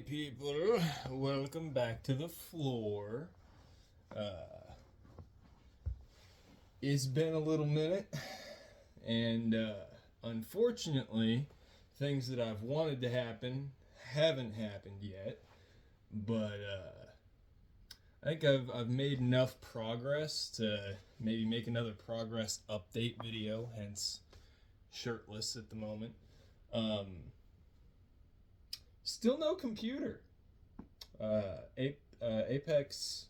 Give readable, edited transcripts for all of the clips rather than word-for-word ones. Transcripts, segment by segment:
people, welcome back to the floor. It's been a little minute, and unfortunately, things that I've wanted to happen haven't happened yet. But I think I've made enough progress to maybe make another progress update video. Hence, shirtless at the moment. Still no computer. Apex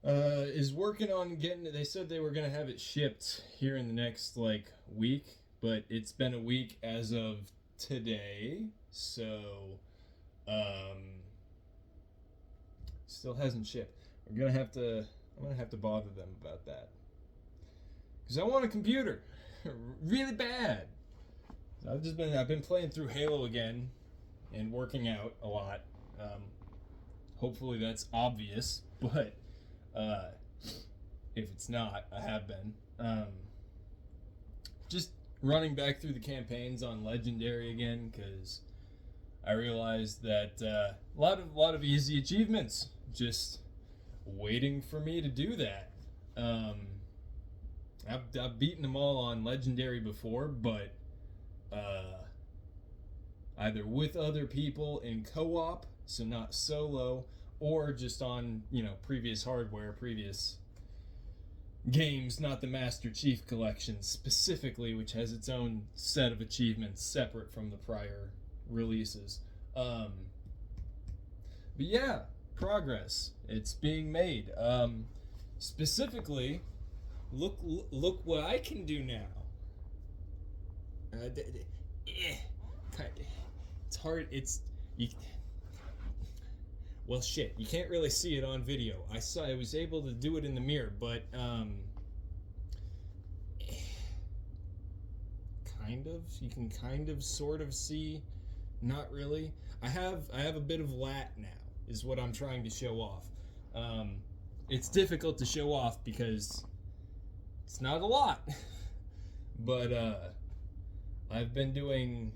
is working on getting it. They said they were going to have it shipped here in the next week, but it's been a week as of today, so still hasn't shipped. I'm gonna have to bother them about that because I want a computer really bad. I've been playing through Halo again and working out a lot. Hopefully that's obvious, but if it's not, I have been. Just running back through the campaigns on Legendary again because I realized that a lot of easy achievements just waiting for me to do that. I've beaten them all on Legendary before, but either with other people in co-op, so not solo, or just on previous hardware, previous games, not the Master Chief Collection specifically, which has its own set of achievements separate from the prior releases. But yeah, progress. It's being made. Specifically, look what I can do now. It's hard. Well, shit. You can't really see it on video. I was able to do it in the mirror, but kind of. You can kind of, sort of see. Not really. I have a bit of lat now, is what I'm trying to show off. It's difficult to show off because it's not a lot, but I have been doing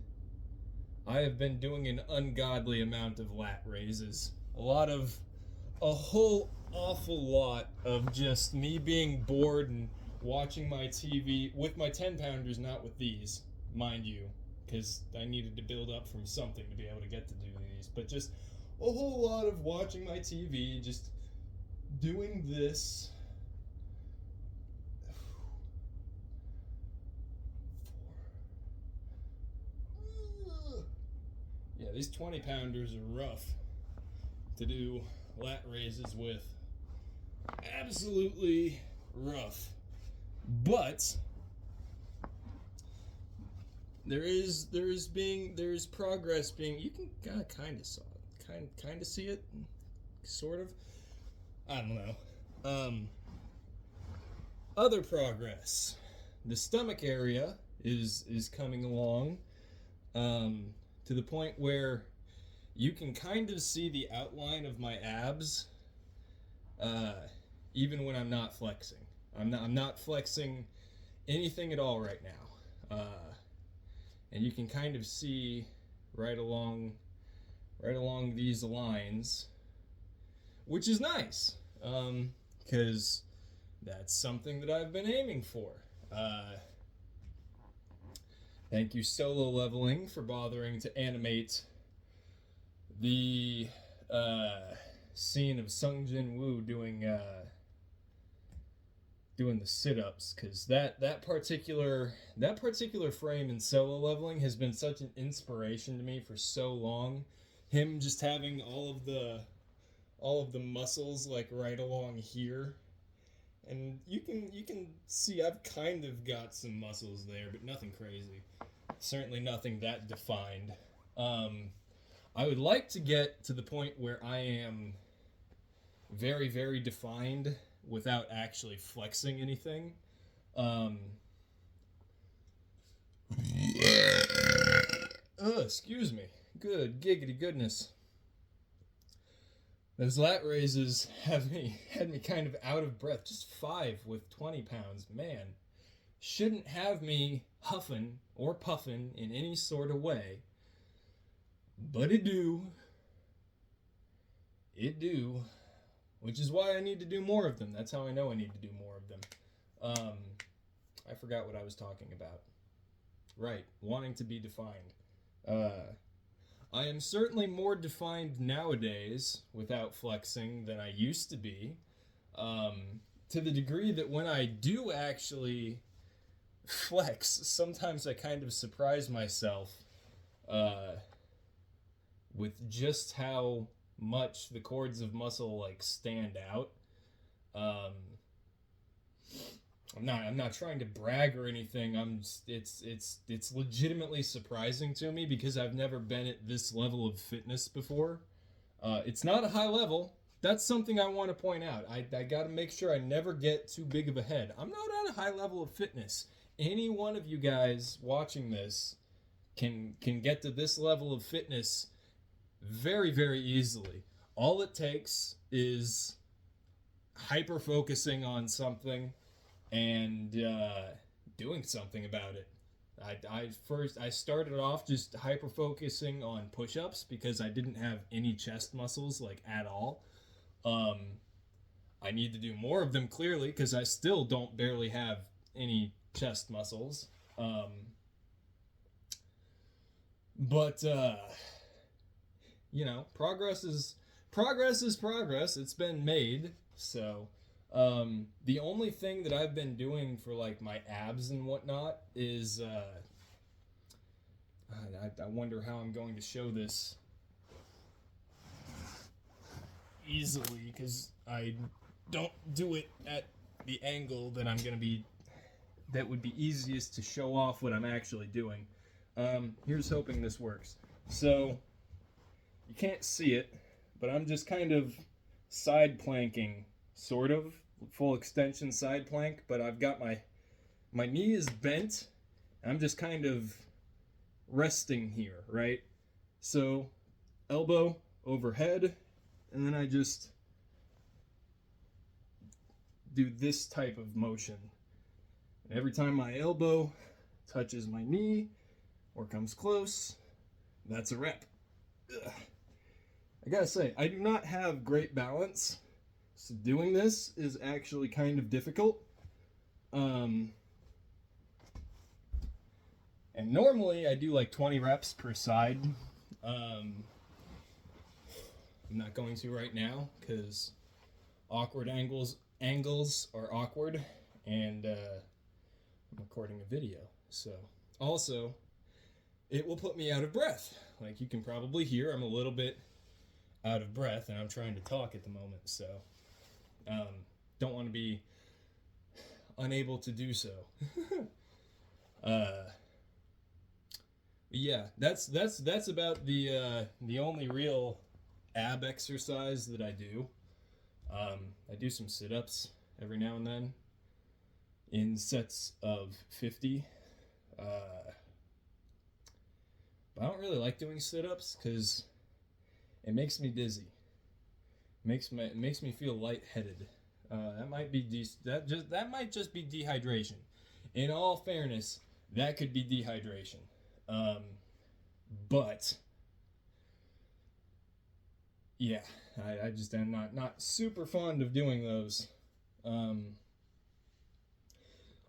an ungodly amount of lat raises. A whole awful lot of just me being bored and watching my TV with my 10-pounders, not with these, mind you, because I needed to build up from something to be able to get to do these. But just a whole lot of watching my TV, just doing this. Yeah, these 20-pounders are rough to do lat raises with. Absolutely rough. But there is progress being. You can kind of see it, sort of. I don't know. Other progress. The stomach area is coming along. To the point where you can kind of see the outline of my abs, even when I'm not flexing. I'm not flexing anything at all right now, and you can kind of see right along these lines, which is nice, because that's something that I've been aiming for. Thank you, Solo Leveling, for bothering to animate the scene of Sung Jin Woo doing the sit-ups, because that particular frame in Solo Leveling has been such an inspiration to me for so long. Him just having all of the muscles right along here. And you can see I've kind of got some muscles there, but nothing crazy. Certainly nothing that defined. I would like to get to the point where I am very, very defined without actually flexing anything. Excuse me. Good giggity goodness. Those lat raises had me kind of out of breath. Just 5 with 20 pounds. Man, shouldn't have me huffing or puffing in any sort of way. but it do. It do. Which is why I need to do more of them. That's how I know I need to do more of them. I forgot what I was talking about. Right, wanting to be defined. I am certainly more defined nowadays without flexing than I used to be. To the degree that when I do actually flex, sometimes I kind of surprise myself with just how much the cords of muscle like stand out. I'm not trying to brag or anything. It's legitimately surprising to me because I've never been at this level of fitness before. It's not a high level. That's something I want to point out. I got to make sure I never get too big of a head. I'm not at a high level of fitness. Any one of you guys watching this can get to this level of fitness very, very easily. All it takes is hyper focusing on something and doing something about it. I started off just hyper focusing on push-ups because I didn't have any chest muscles like at all. I need to do more of them clearly because I still don't barely have any chest muscles. But you know, progress is progress. It's been made. So the only thing that I've been doing for like my abs and whatnot is I wonder how I'm going to show this easily because I don't do it at the angle that that would be easiest to show off what I'm actually doing. Here's hoping this works. So you can't see it, but I'm just kind of side planking, sort of full extension side plank, but I've got my knee is bent. I'm just kind of resting here, right? So elbow overhead, and then I just do this type of motion. And every time my elbow touches my knee or comes close, that's a rep. Ugh. I gotta say, I do not have great balance, so doing this is actually kind of difficult. And normally I do like 20 reps per side. I'm not going to right now because awkward angles are awkward, and I'm recording a video. So also, it will put me out of breath. Like you can probably hear, I'm a little bit out of breath, and I'm trying to talk at the moment, so don't want to be unable to do so. Yeah, that's about the only real ab exercise that I do. I do some sit-ups every now and then in sets of 50. But I don't really like doing sit-ups because it makes me dizzy. It makes me feel lightheaded. That might just be dehydration. In all fairness, that could be dehydration. But yeah, I just am not super fond of doing those.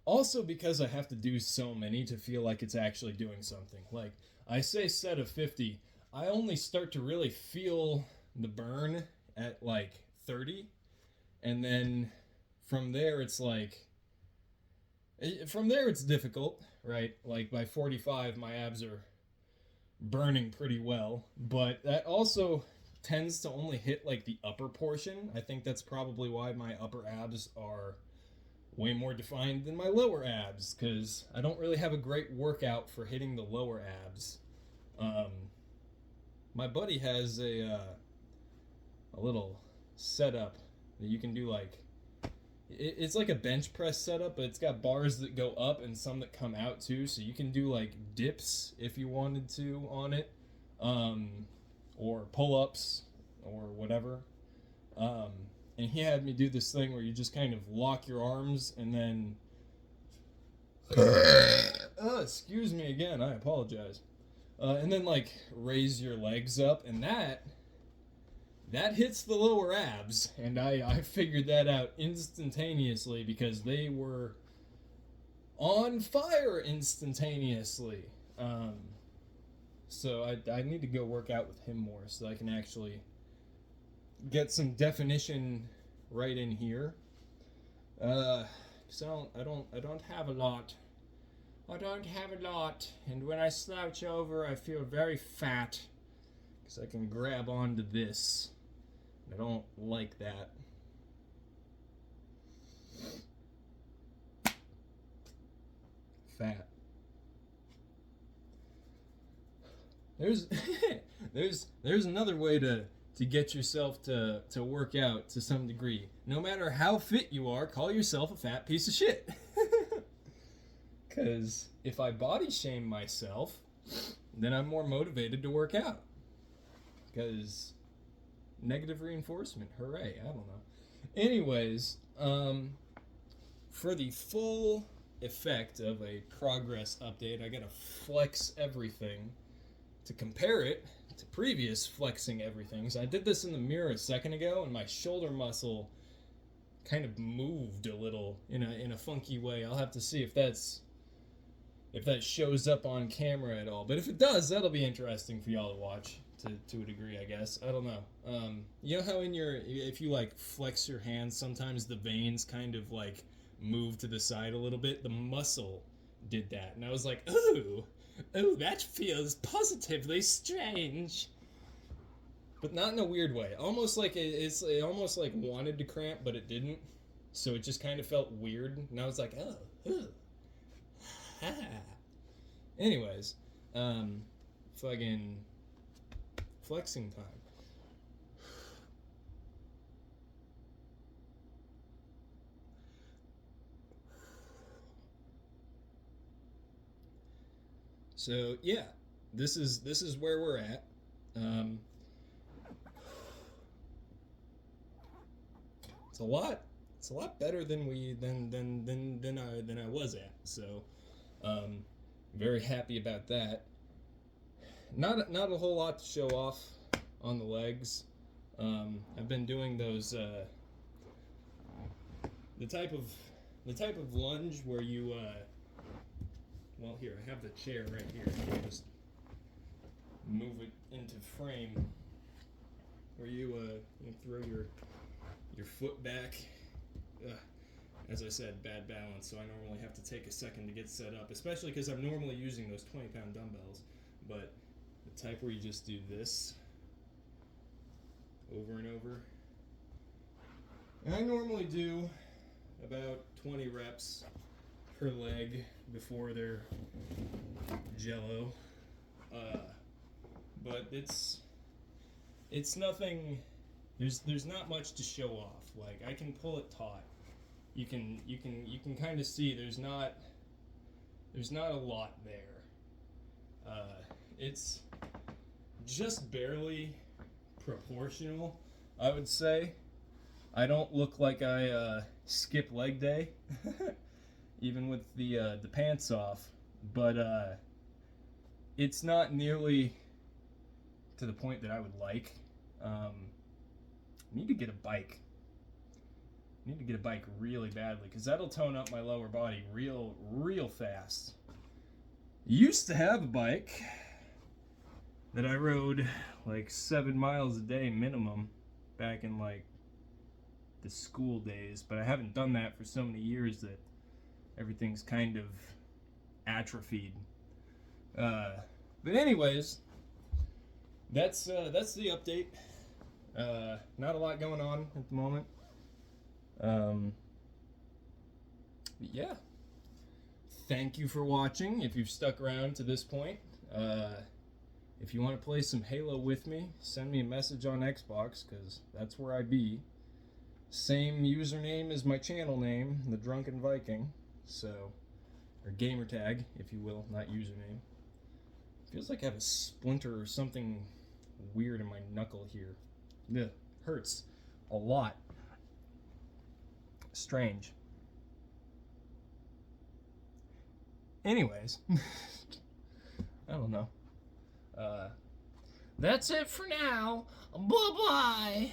Also because I have to do so many to feel like it's actually doing something. Like I say set of 50, I only start to really feel the burn at like 30, and then from there it's difficult, right? Like by 45 my abs are burning pretty well, but that also tends to only hit like the upper portion. I think that's probably why my upper abs are way more defined than my lower abs, because I don't really have a great workout for hitting the lower abs. My buddy has a little setup that you can do, like it's like a bench press setup, but it's got bars that go up and some that come out too, so you can do like dips if you wanted to on it, or pull-ups or whatever. And he had me do this thing where you just kind of lock your arms and then excuse me again, I apologize. And then like raise your legs up, and that hits the lower abs, and I figured that out instantaneously because they were on fire instantaneously. So I need to go work out with him more so I can actually get some definition right in here. Cause I don't have a lot. I don't have a lot, and when I slouch over, I feel very fat because I can grab onto this. I don't like that. Fat. There's there's another way to get yourself to work out to some degree. No matter how fit you are, call yourself a fat piece of shit. Because if I body shame myself, then I'm more motivated to work out. Because negative reinforcement, hooray, I don't know. Anyways, for the full effect of a progress update, I gotta flex everything to compare it to previous flexing everything. So I did this in the mirror a second ago, and my shoulder muscle kind of moved a little in a funky way. I'll have to see if that shows up on camera at all. But if it does, that'll be interesting for y'all to watch to a degree, I guess. I don't know. You know how if you like flex your hands, sometimes the veins kind of like move to the side a little bit? The muscle did that. And I was like, ooh, that feels positively strange. But not in a weird way. Almost like it almost like wanted to cramp, but it didn't. So it just kind of felt weird. And I was like, oh. Anyways, fucking flexing time. So yeah, this is where we're at. It's a lot. It's a lot better than I was at. So, very happy about that. Not a whole lot to show off on the legs. I've been doing those the type of lunge where you well, here I have the chair right here. Just move it into frame where you throw your foot back. As I said, bad balance, so I normally have to take a second to get set up, especially because I'm normally using those 20-pound dumbbells. But the type where you just do this over and over. And I normally do about 20 reps per leg before they're jello. But it's nothing. There's not much to show off. Like, I can pull it taut. You can kind of see there's not a lot there. It's just barely proportional, I would say. I don't look like I skip leg day, even with the pants off. But it's not nearly to the point that I would like. I need to get a bike. I need to get a bike really badly because that'll tone up my lower body real fast. Used to have a bike that I rode like 7 miles a day minimum back in like the school days, but I haven't done that for so many years that everything's kind of atrophied. But anyways, that's the update. Not a lot going on at the moment. But yeah. Thank you for watching. If you've stuck around to this point, if you want to play some Halo with me, send me a message on Xbox, because that's where I be. Same username as my channel name, The Drunken Viking. So, or gamer tag, if you will, not username. Feels like I have a splinter or something weird in my knuckle here. Ugh, hurts a lot. Strange. Anyways, I don't know. That's it for now. Bye bye.